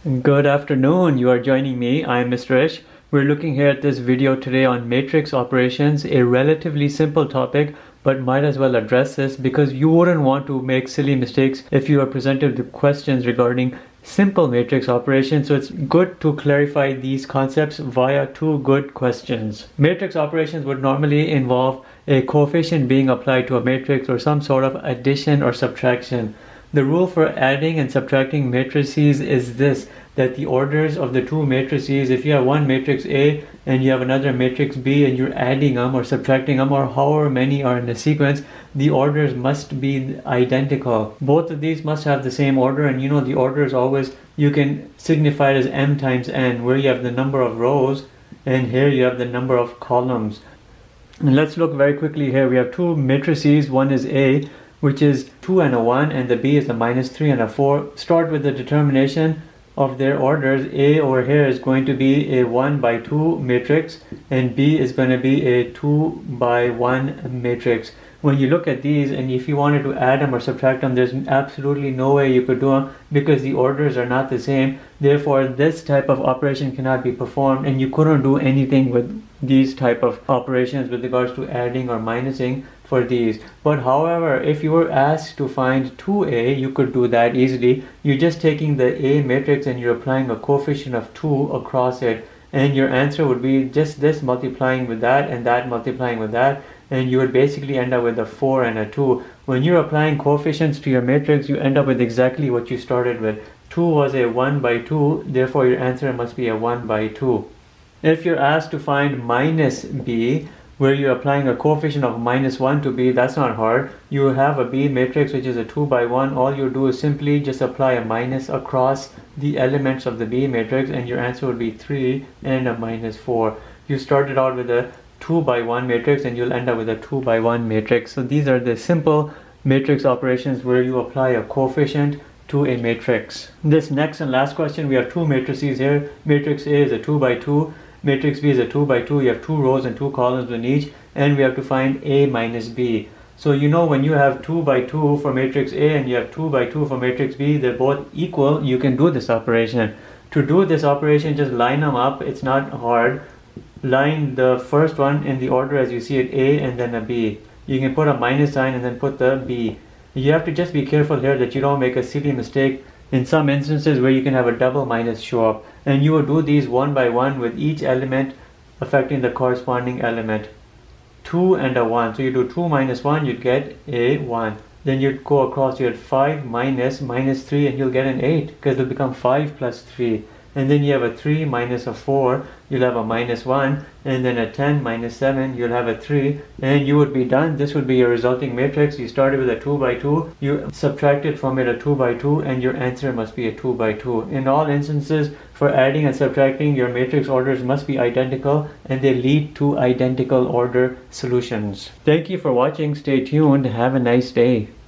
Good afternoon. You are joining me. I am Mr. Ish. We're looking here at this video today on matrix operations, a relatively simple topic, but might as well address this because you wouldn't want to make silly mistakes if you are presented with questions regarding simple matrix operations. So it's good to clarify these concepts via two good questions. Matrix operations would normally involve a coefficient being applied to a matrix or some sort of addition or subtraction. The rule for adding and subtracting matrices is this, that the orders of the two matrices, if you have one matrix A and you have another matrix B and you're adding them or subtracting them or however many are in the sequence, the orders must be identical. Both of these must have the same order, and the order is always, you can signify it as m times n, where you have the number of rows and here you have the number of columns. And let's look very quickly here. We have two matrices. One is A, which is 2 and a 1, and the B is a -3 and a 4. Start with the determination of their orders. A over here is going to be a 1 by 2 matrix, and B is going to be a 2 by 1 matrix. When you look at these, and if you wanted to add them or subtract them, there's absolutely no way you could do them because the orders are not the same. Therefore, this type of operation cannot be performed, and you couldn't do anything with these type of operations with regards to adding or minusing for these. But however, if you were asked to find 2a, you could do that easily. You're just taking the A matrix and you're applying a coefficient of 2 across it, and your answer would be just this multiplying with that and that multiplying with that, and you would basically end up with a 4 and a 2. When you're applying coefficients to your matrix, you end up with exactly what you started with. 2 was a 1 by 2, therefore your answer must be a 1 by 2. If you're asked to find minus b, where you're applying a coefficient of -1 to b, that's not hard. You have a b matrix which is a 2 by 1. All you do is simply just apply a minus across the elements of the b matrix, and your answer would be 3 and a -4. You started out with a 2 by 1 matrix and you'll end up with a 2 by 1 matrix. So these are the simple matrix operations where you apply a coefficient to a matrix. This next and last question, we have two matrices here. Matrix A is a 2 by 2. Matrix B is a 2 by 2. You have two rows and two columns in each, and we have to find A minus B. So when you have 2 by 2 for matrix A and you have 2 by 2 for matrix B, they're both equal, you can do this operation. To do this operation, just line them up. It's not hard. Line the first one in the order as you see it, A and then a B. You can put a minus sign and then put the B. You have to just be careful here that you don't make a silly mistake in some instances where you can have a double minus show up, and you will do these one by one with each element affecting the corresponding element. 2 and a 1, so you do 2 minus 1, you'd get a 1. Then you'd go across, you had 5 minus -3, and you'll get an 8 because it'll become 5 plus 3. And then you have a 3 minus a 4, you'll have a -1, and then a 10 minus 7, you'll have a 3, and you would be done. This would be your resulting matrix. You started with a 2 by 2, you subtracted from it a 2 by 2, and your answer must be a 2 by 2. In all instances, for adding and subtracting, your matrix orders must be identical, and they lead to identical order solutions. Thank you for watching. Stay tuned. Have a nice day.